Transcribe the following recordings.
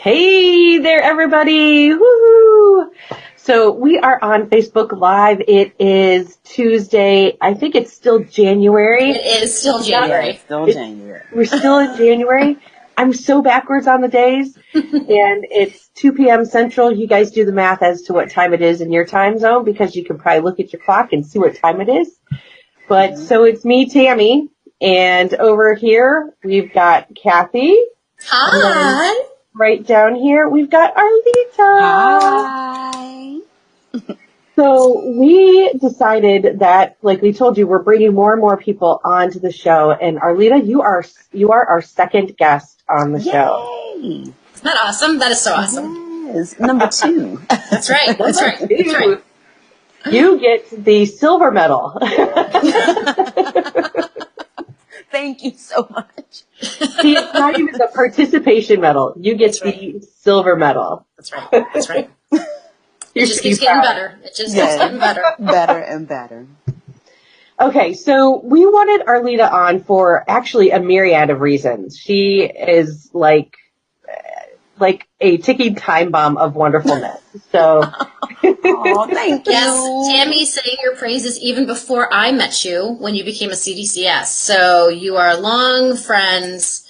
Hey there, everybody. Woohoo! So we are on Facebook Live. It is Tuesday. I think it's still January. It is still January. Yeah, it's still January. We're still in January. I'm so backwards on the days. And it's 2 p.m. Central. You guys do the math as to what time it is in your time zone because you can probably look at your clock and see what time it is. But so it's me, Tammy. And over here, we've got Kathy. Hi. Right down here, we've got Arlieta. Hi. So we decided that, like we told you, we're bringing more and more people onto the show. And Arlieta, you are our second guest on the show. Yay. Isn't that awesome? That is so awesome. Yes, number 2. That's right. That's right. That's right. You get the silver medal. Thank you so much. See, it's not even the participation medal. You get the silver medal. That's right. That's right. It just keeps getting better. It just keeps getting better. Better and better. Okay, so we wanted Arlieta on for actually a myriad of reasons. She is like a ticking time bomb of wonderfulness. So, oh, thank you. Yes, Tammy sang your praises even before I met you when you became a CDCS. So you are long friends,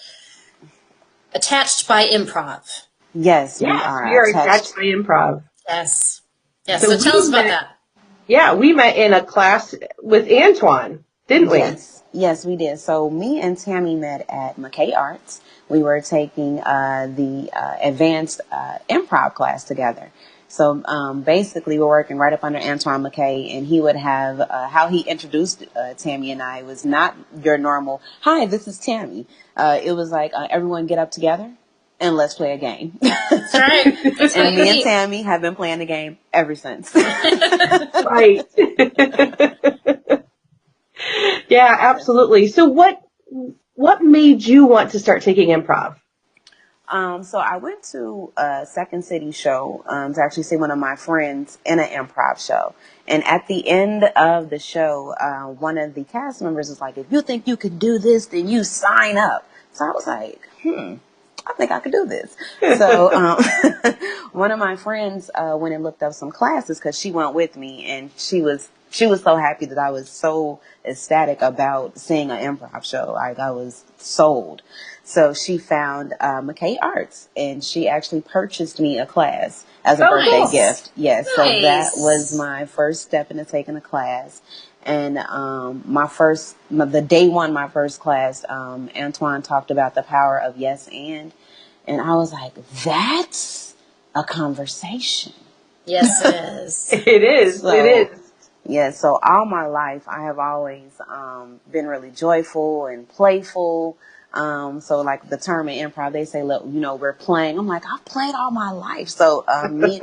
attached by improv. Yes, we we are attached by improv. Yes. Yes. So tell us about that. Yeah, we met in a class with Antoine, didn't we? Yes, we did. So me and Tammy met at McKay Arts. We were taking the advanced improv class together. So basically, we're working right up under Antoine McKay, and he would have how he introduced Tammy and I was not your normal, "Hi, this is Tammy." It was like, everyone get up together and let's play a game. That's right. That's and me and Tammy have been playing the game ever since. Right. Yeah, absolutely. So what made you want to start taking improv? So I went to a Second City show to actually see one of my friends in an improv show. And at the end of the show, one of the cast members was like, "If you think you could do this, then you sign up." So I was like, I think I could do this. So one of my friends went and looked up some classes because she went with me, and she was so happy that I was so ecstatic about seeing an improv show. Like, I was sold. So she found McKay Arts, and she actually purchased me a class as a birthday gift. Yes, so that was my first step into taking a class. And the day one, my first class, Antoine talked about the power of yes and I was like, that's a conversation. Yes, it is. It is. So, it is. Yeah, so all my life, I have always been really joyful and playful. So like the term in improv, they say, look, we're playing. I'm like, I've played all my life. So me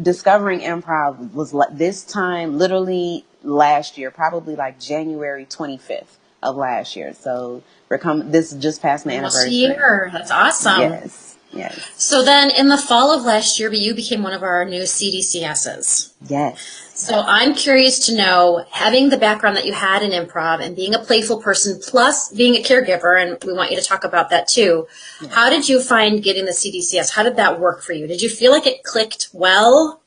discovering improv was this time, literally last year, probably like January 25th of last year. So this just passed my anniversary. Almost a year. That's awesome. Yes. So then in the fall of last year, you became one of our new CDCSs. Yes. So I'm curious to know, having the background that you had in improv and being a playful person, plus being a caregiver, and we want you to talk about that too. Yeah. How did you find getting the CDCS? How did that work for you? Did you feel like it clicked well?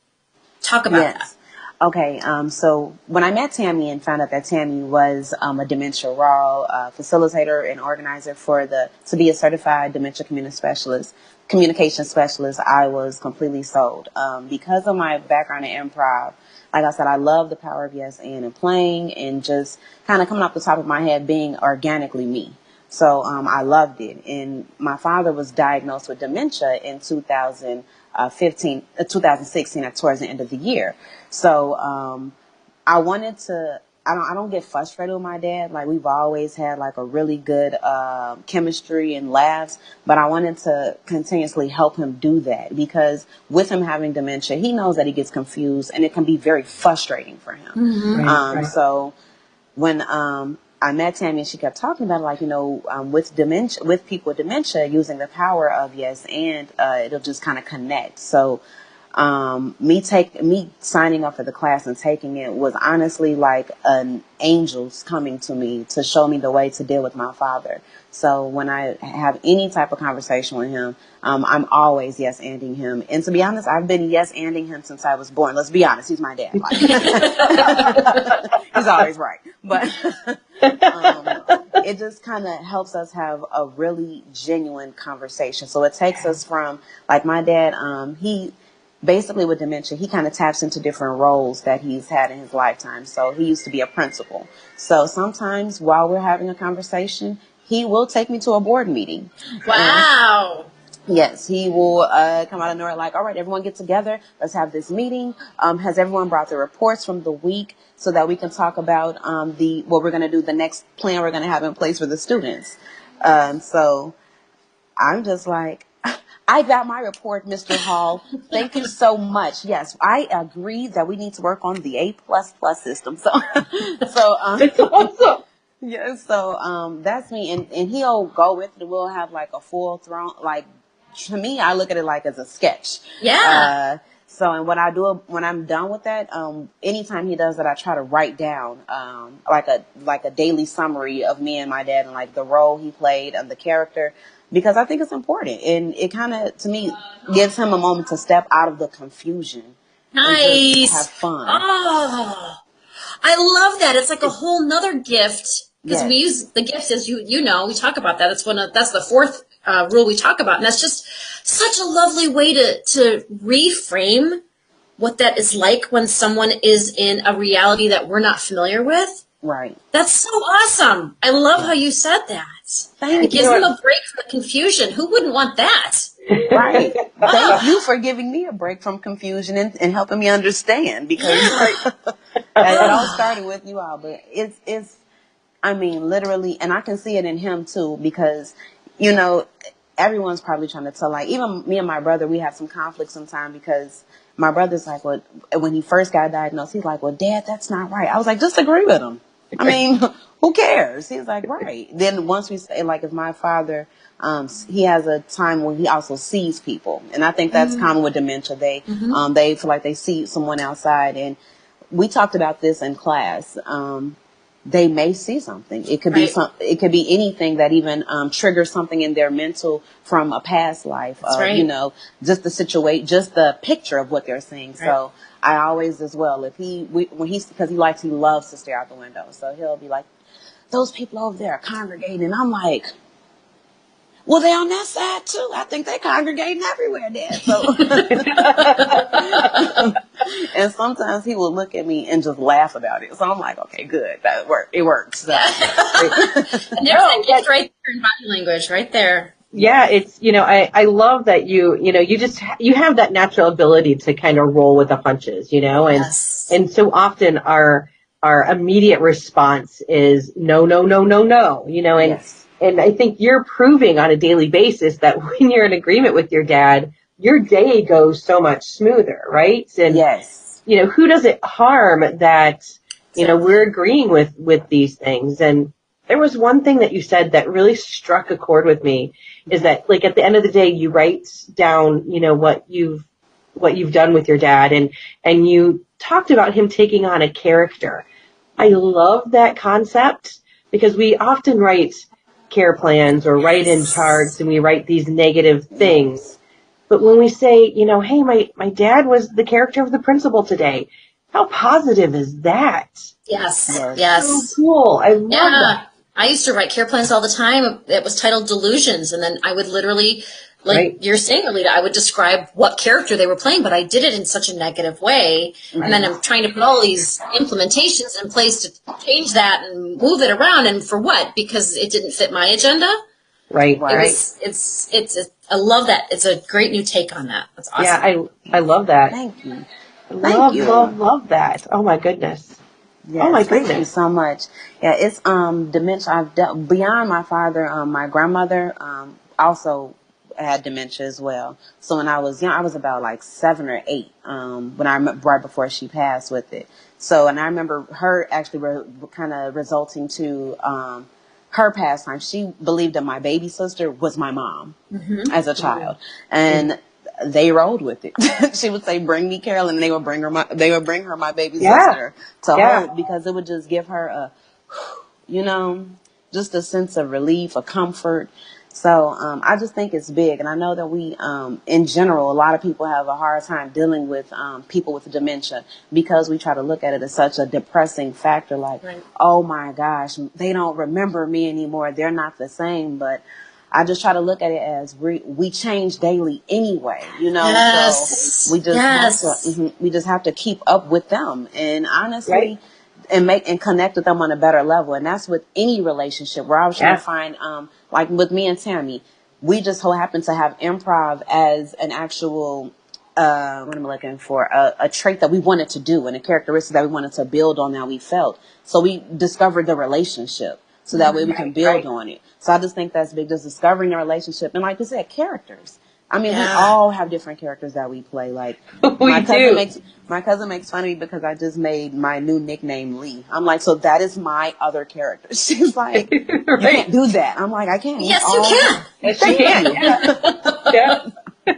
Talk about that. Okay, so when I met Tammy and found out that Tammy was a Dementia Raw facilitator and organizer to be a certified dementia communication specialist, I was completely sold. Because of my background in improv, like I said, I love the power of yes and playing and just kind of coming off the top of my head being organically me. So I loved it. And my father was diagnosed with dementia in 2016 towards the end of the year. So I wanted to, I don't get frustrated with my dad. Like, we've always had like a really good chemistry and laughs, but I wanted to continuously help him do that because with him having dementia, he knows that he gets confused and it can be very frustrating for him. Mm-hmm. Right. So when I met Tammy and she kept talking about with dementia, with people with dementia, using the power of yes and it'll just kind of connect. So Me signing up for the class and taking it was honestly like an angel's coming to me to show me the way to deal with my father. So when I have any type of conversation with him, I'm always yes-anding him. And to be honest, I've been yes-anding him since I was born. Let's be honest, he's my dad. Like, he's always right. But it just kind of helps us have a really genuine conversation. So it takes us from, like my dad, he basically with dementia, he kind of taps into different roles that he's had in his lifetime. So he used to be a principal. So sometimes while we're having a conversation, he will take me to a board meeting. Wow. Yes, he will come out of nowhere like, all right, everyone get together. Let's have this meeting. Has everyone brought their reports from the week so that we can talk about what we're going to do, the next plan we're going to have in place for the students. So I'm just like, I got my report, Mr. Hall. Thank you so much. Yes, I agree that we need to work on the A++ system. So, It's awesome. yeah, so that's me, and he'll go with it. We'll have like a full thrown, like, to me, I look at it like as a sketch. Yeah. So, and what I do when I'm done with that, anytime he does that, I try to write down like a daily summary of me and my dad and like the role he played and the character, because I think it's important, and it kind of, to me, gives him a moment to step out of the confusion. Nice. And just have fun. Oh, I love that. It's like a whole nother gift, because Yes. we use the gifts, as you know, we talk about that. That's the fourth rule we talk about, and that's just such a lovely way to reframe what that is like when someone is in a reality that we're not familiar with. Right. That's so awesome. I love how you said that. It gives them a break from the confusion. Who wouldn't want that? Right. Thank you for giving me a break from confusion and helping me understand, because it all started with you all, but it's I mean, literally, and I can see it in him too, because, you know, everyone's probably trying to tell, like, even me and my brother, we have some conflict sometimes, because my brother's like, well, when he first got diagnosed, he's like, well, Dad, that's not right. I was like, just agree with him. I mean, who cares? He's like, right. Then once we say, like, if my father, he has a time when he also sees people. And I think that's common with dementia. They feel like they see someone outside. And we talked about this in class. They may see something. It could be it could be anything that even triggers something in their mental from a past life. You know, just the picture of what they're seeing. Right. So I always, as well, if he loves to stare out the window. So he'll be like, those people over there are congregating. And I'm like, well, they're on that side too. I think they're congregating everywhere, Dad. So, and sometimes he will look at me and just laugh about it. So I'm like, okay, good, that worked. It works. So. And there's that gift right there in body language, right there. Yeah, it's, you know, I love that you have that natural ability to kind of roll with the punches, you know, and and so often our immediate response is no, no, no, no, no, you know, and and I think you're proving on a daily basis that when you're in agreement with your dad, your day goes so much smoother, right? And you know, who does it harm that, you know, we're agreeing with these things? And there was one thing that you said that really struck a chord with me, is that, like, at the end of the day, you write down, you know, what you've done with your dad, and you talked about him taking on a character. I love that concept, because we often write care plans or write in charts, and we write these negative things. But when we say, you know, hey, my dad was the character of the principal today, how positive is that? Yes. So cool. I love that. I used to write care plans all the time. It was titled Delusions, and then I would literally, like you're saying, Arlieta, I would describe what character they were playing, but I did it in such a negative way. And then I'm trying to put all these implementations in place to change that and move it around. And for what? Because it didn't fit my agenda. Right. I love that. It's a great new take on that. That's awesome. Yeah, I love that. Thank you. Love that. Oh my goodness. Yes, oh my goodness. Thank you so much. Yeah, it's dementia. I've dealt beyond my father. My grandmother also had dementia as well. So when I was young, I was about like 7 or 8 right before she passed with it. So, and I remember her actually kind of resulting to her pastime. She believed that my baby sister was my mom as a child, and they rolled with it. She would say, "Bring me Carolyn," and they would bring her my baby Yeah. sister to Yeah. hold, because it would just give her a, just a sense of relief, a comfort. So I just think it's big, and I know that we, in general, a lot of people have a hard time dealing with people with dementia, because we try to look at it as such a depressing factor, like, Right. oh my gosh, they don't remember me anymore, they're not the same. But I just try to look at it as we change daily anyway, Yes. So we just Yes. have to, we just have to keep up with them, and honestly. Right. And connect with them on a better level. And that's with any relationship. We're always trying to find, like with me and Tammy, we just so happen to have improv as an actual, what am I looking for? A trait that we wanted to do, and a characteristic that we wanted to build on, that we felt. So we discovered the relationship, so that way we can build on it. So I just think that's big, just discovering the relationship. And like you said, characters. I mean, we all have different characters that we play. Like my cousin makes fun of me because I just made my new nickname Lee. I'm like, so that is my other character. She's like, you can't do that. I'm like, I can. Yes, you can. Yes, you can. Yeah.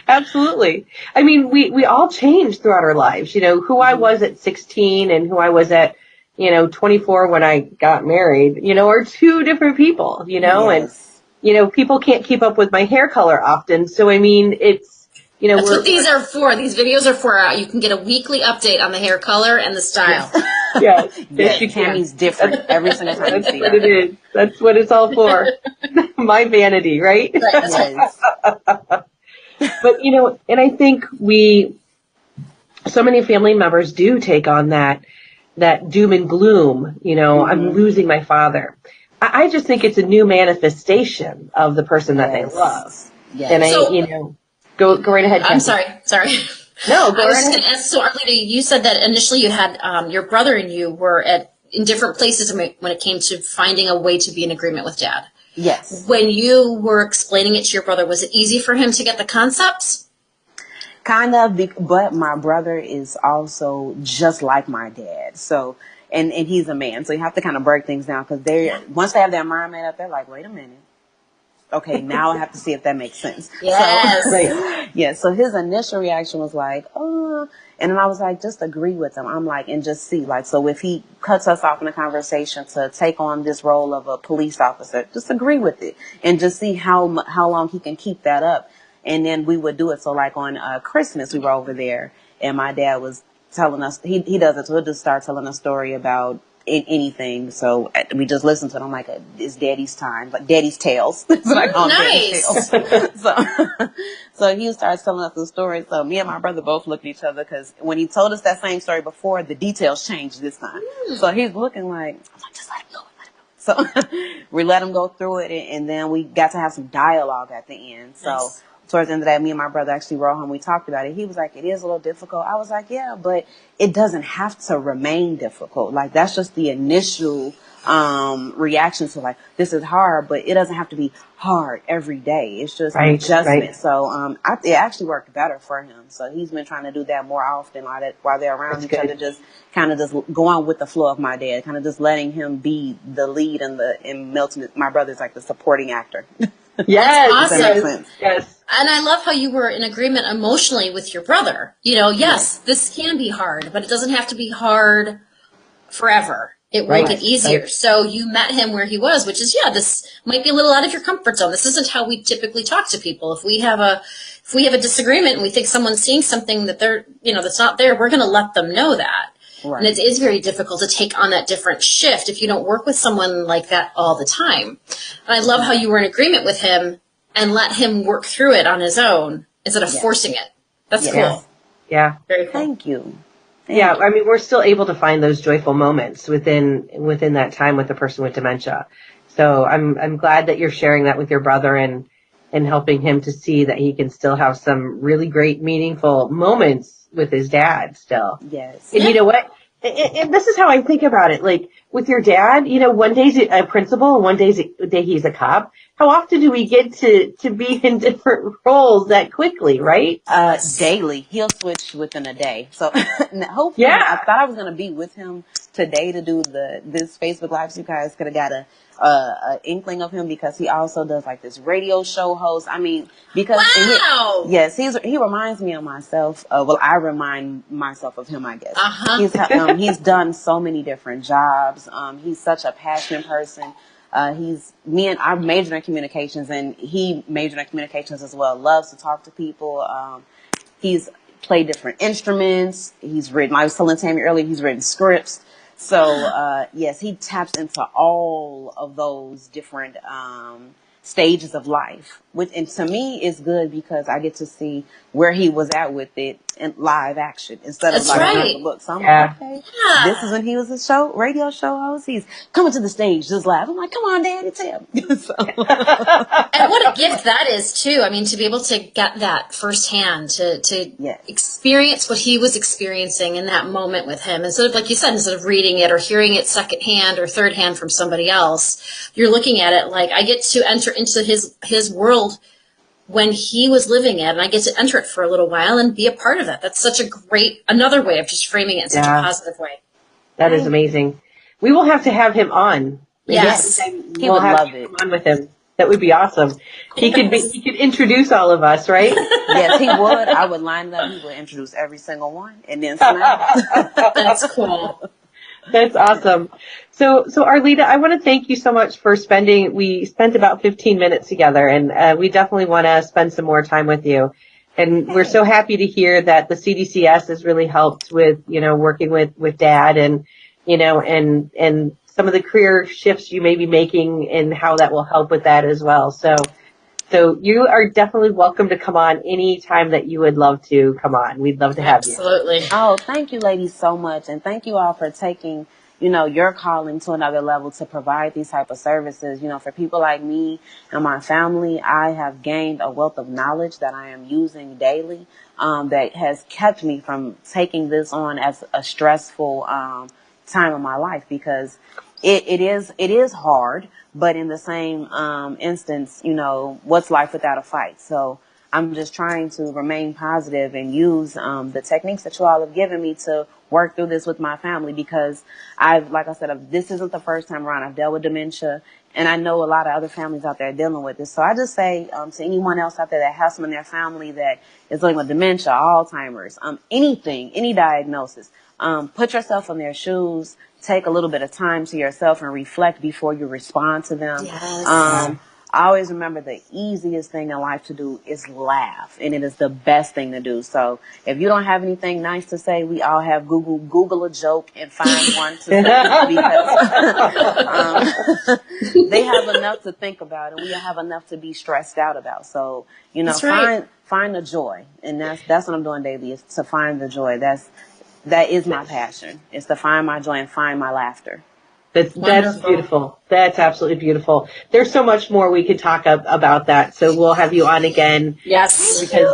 Absolutely. I mean, we all change throughout our lives. Who I was at 16 and who I was at 24 when I got married, are two different people, Yes. and people can't keep up with my hair color often. So, I mean, it's, That's what these are for. These videos are for. You can get a weekly update on the hair color and the style. Yes, you can. Tammy's different every single time you see her. That's what it is. That's what it's all for. My vanity, right? Yes. But, and I think so many family members do take on that doom and gloom, I'm losing my father. I just think it's a new manifestation of the person that they love. Yes. And go right ahead. I'm sorry. No, go I was right just ahead. going to ask, so Arlieta, you said that initially you had your brother and you were in different places when it came to finding a way to be in agreement with Dad. Yes. When you were explaining it to your brother, was it easy for him to get the concepts? Kind of, but my brother is also just like my dad. So, and he's a man, so you have to kind of break things down, because once they have their mind made up, they're like, wait a minute. Okay, now I have to see if that makes sense. Yes. So, so his initial reaction was like, oh, and then I was like, just agree with him. I'm like, and just see, like, so if he cuts us off in a conversation to take on this role of a police officer, just agree with it and just see how long he can keep that up. And then we would do it. So like on Christmas, we were over there, and my dad was telling us, he does it, so he'll just start telling a story about anything. So we just listen to it. I'm like, it's Daddy's time, like Daddy's tales. That's what I call Nice. Daddy's tales. So he starts telling us the story. So me and my brother both looked at each other, because when he told us that same story before, the details changed this time. So he's looking like, I'm like, just let him go. So we let him go through it, and then we got to have some dialogue at the end. So. Nice. Towards the end of that, me and my brother actually wrote home. We talked about it. He was like, it is a little difficult. I was like, yeah, but it doesn't have to remain difficult. Like, that's just the initial reaction to, like, this is hard, but it doesn't have to be hard every day. It's just an adjustment. Right. So it actually worked better for him. So he's been trying to do that more often while they're around each other, just kind of just going with the flow of my dad, kind of just letting him be the lead, and Milton, my brother's like the supporting actor. Yes. That's awesome. That makes sense. Yes. And I love how you were in agreement emotionally with your brother. Yes, this can be hard, but it doesn't have to be hard forever. It will get easier. Right. So you met him where he was, which is, this might be a little out of your comfort zone. This isn't how we typically talk to people. If we have a disagreement and we think someone's seeing something that they're, that's not there, we're going to let them know that. Right. And it is very difficult to take on that different shift if you don't work with someone like that all the time. And I love how you were in agreement with him and let him work through it on his own instead of forcing it. That's cool. Yeah. Very cool. Thank you. I mean, we're still able to find those joyful moments within that time with the person with dementia. So I'm glad that you're sharing that with your brother and helping him to see that he can still have some really great, meaningful moments with his dad still. Yes. And you know what? And this is how I think about it. Like with your dad, one day he's a principal and one day he's a cop. how often do we get to be in different roles that quickly, right? Daily. He'll switch within a day. So hopefully, Yeah. I thought I was going to be with him today to do this Facebook Live. So you guys could have got a inkling of him, because he also does like this radio show host. I mean, because Wow. yes, he reminds me of myself. Well, I remind myself of him, I guess. He's done so many different jobs. He's such a passionate person. I majored in communications, and he majored in communications as well. Loves to talk to people. He's played different instruments. He's written, I was telling Tammy earlier, he's written scripts. So, yes, he taps into all of those different, stages of life, which, and to me is good, because I get to see where he was at with it in live action instead of That's right. another book. So I'm like, okay, this is when he was a radio show host. He's coming to the stage just live. I'm like, come on, Daddy, tell me. And what a gift that is too. I mean, to be able to get that firsthand, to Yes. experience what he was experiencing in that moment with him, instead of, like you said, instead of reading it or hearing it secondhand or third hand from somebody else, you're looking at it like, I get to enter into his world when he was living it, and I get to enter it for a little while and be a part of it. That's such a great, another way of just framing it in such a positive way. That is amazing. We will have to have him on. Yes. He would love it. Come on with him. That would be awesome. He could introduce all of us, right? Yes, he would. I would line it up. He would introduce every single one, and then smile. That's cool. That's awesome. So Arlieta, I want to thank you so much for we spent about 15 minutes together, and we definitely want to spend some more time with you. And we're so happy to hear that the CDCS has really helped with, working with Dad, and, and some of the career shifts you may be making, and how that will help with that as well. So you are definitely welcome to come on any time that you would love to come on. We'd love to have you. Absolutely. Oh, thank you, ladies, so much. And thank you all for taking, your calling to another level to provide these type of services. For people like me and my family, I have gained a wealth of knowledge that I am using daily, that has kept me from taking this on as a stressful, time of my life, because it is hard. But in the same instance, what's life without a fight? So I'm just trying to remain positive and use the techniques that you all have given me to work through this with my family, because like I said, this isn't the first time around. I've dealt with dementia, and I know a lot of other families out there dealing with this. So I just say to anyone else out there that has someone in their family that is dealing with dementia, Alzheimer's, any diagnosis, put yourself in their shoes. Take a little bit of time to yourself and reflect before you respond to them. Yes. I always remember the easiest thing in life to do is laugh, and it is the best thing to do. So if you don't have anything nice to say, we all have Google a joke and find one to say, because they have enough to think about, and we have enough to be stressed out about. So, find the joy, and that's what I'm doing daily, is to find the joy. That is my passion, is to find my joy and find my laughter. That's beautiful. That's absolutely beautiful. There's so much more we could talk about that. So we'll have you on again. Yes. Because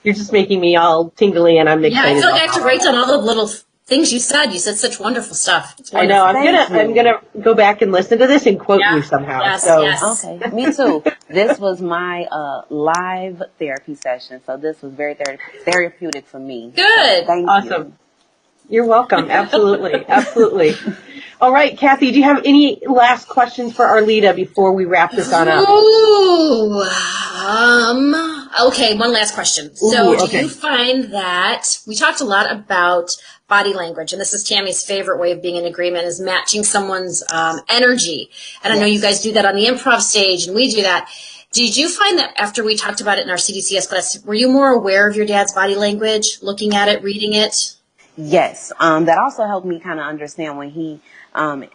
you're just making me all tingly, and I'm excited. Yeah, I feel like I have to write down all the little things you said. You said such wonderful stuff. I know. I'm gonna go back and listen to this and quote you somehow. Yes, so. yes. Okay, me too. This was my live therapy session, so this was very therapeutic for me. Good. So thank Awesome. you. You're welcome. Absolutely. Absolutely. All right, Kathy, do you have any last questions for Arlieta before we wrap this on up? Ooh, okay, one last question. So do you find that we talked a lot about body language, and this is Tammy's favorite way of being in agreement, is matching someone's energy. And I know you guys do that on the improv stage, and we do that. Did you find that after we talked about it in our CDCS class, were you more aware of your dad's body language, looking at it, reading it? Yes, that also helped me kind of understand when he when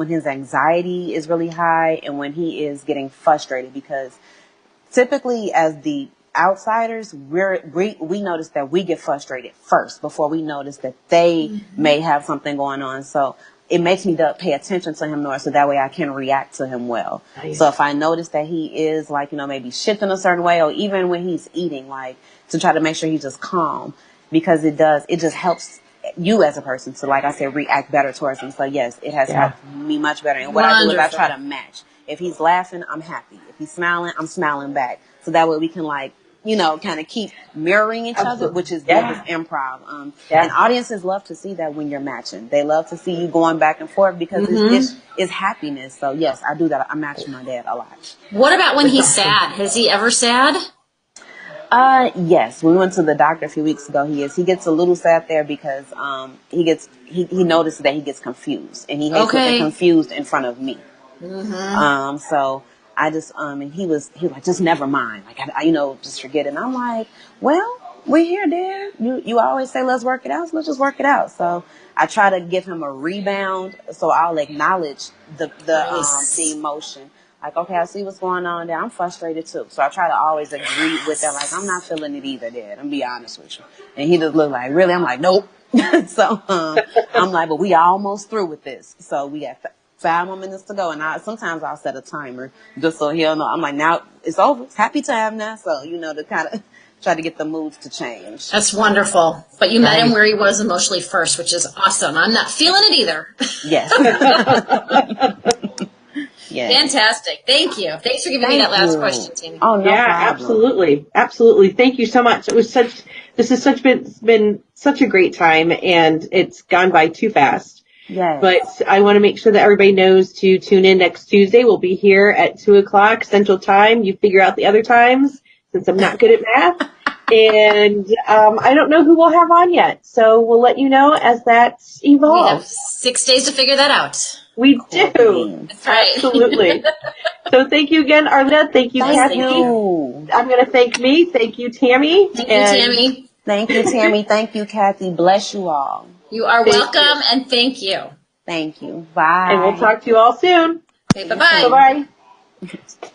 his anxiety is really high and when he is getting frustrated, because typically as the outsiders, we notice that we get frustrated first before we notice that they may have something going on. So it makes me pay attention to him more, so that way I can react to him well. Nice. So if I notice that he is maybe shifting a certain way, or even when he's eating, to try to make sure he's just calm, because it just helps you as a person to, like I said, react better towards him. So yes, it has helped me much better. And what I do is I try to match. If he's laughing, I'm happy. If he's smiling, I'm smiling back. So that way we can like, you know, kind of keep mirroring each other, which is good with improv. And audiences love to see that when you're matching. They love to see you going back and forth because it's happiness. So yes, I do that. I match my dad a lot. What about when he's sad? Is he ever sad? Yes. We went to the doctor a few weeks ago. He gets a little sad there because he noticed that he gets confused and he hates getting confused in front of me. So I just, and he was like, just never mind. Like, you know, just forget it. And I'm like, well, we're here, Dad. You always say, let's work it out. So let's just work it out. So I try to give him a rebound. So I'll acknowledge the emotion. Like, okay, I see what's going on there. I'm frustrated too. So I try to always agree with that. Like, I'm not feeling it either, Dad. I'm be honest with you. And he just looked like, really? I'm like, nope. So, I'm like, but we almost through with this. So we got 5 more minutes to go, and sometimes I'll set a timer just so he'll know. I'm like, now it's over. It's happy time now. So, you know, to kind of try to get the moods to change. That's wonderful. But you met him where he was emotionally first, which is awesome. I'm not feeling it either. Yes. Yes. Fantastic. Thank you. Thanks for giving me that last question, Tammy. Oh, no problem. Absolutely. Absolutely. Thank you so much. This has been such a great time, and it's gone by too fast. Yes. But I want to make sure that everybody knows to tune in next Tuesday. We'll be here at 2:00 Central Time. You figure out the other times since I'm not good at math. And I don't know who we'll have on yet. So we'll let you know as that evolves. We have 6 days to figure that out. We do. That's right. Absolutely. So thank you again, Arlieta. Thank you, Kathy. Thank you. I'm going to thank me. Thank you, Tammy. Thank you, Tammy. Thank you, Tammy. Thank you, Kathy. Bless you all. You are welcome, and thank you. Thank you. Bye. And we'll talk to you all soon. Okay, bye-bye. Bye-bye.